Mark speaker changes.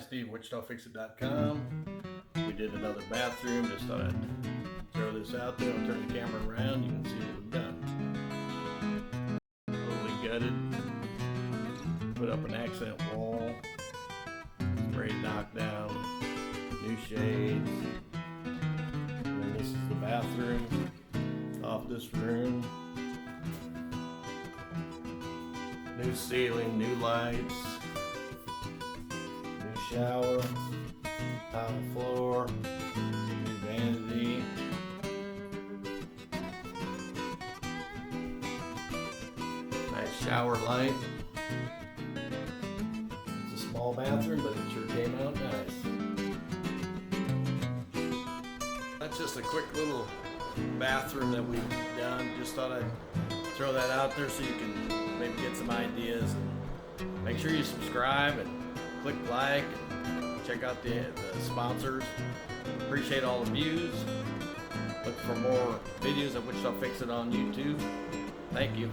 Speaker 1: Steve, WichitaFixit.com. We did another bathroom. Just thought I'd throw this out there. I'll turn the camera around. You can see what we've done. Totally gutted. Put up an accent wall. Spray knocked down. New shades. And then this is the bathroom. Off this room. New ceiling, new lights. Shower, tile floor, new vanity, nice shower light. It's a small bathroom, but it sure came out nice. That's just a quick little bathroom that we've done. Just thought I'd throw that out there so you can maybe get some ideas. And make sure you subscribe and click like and check out the sponsors. Appreciate all the views. Look for more videos of Wichita Fix It on YouTube. Thank you.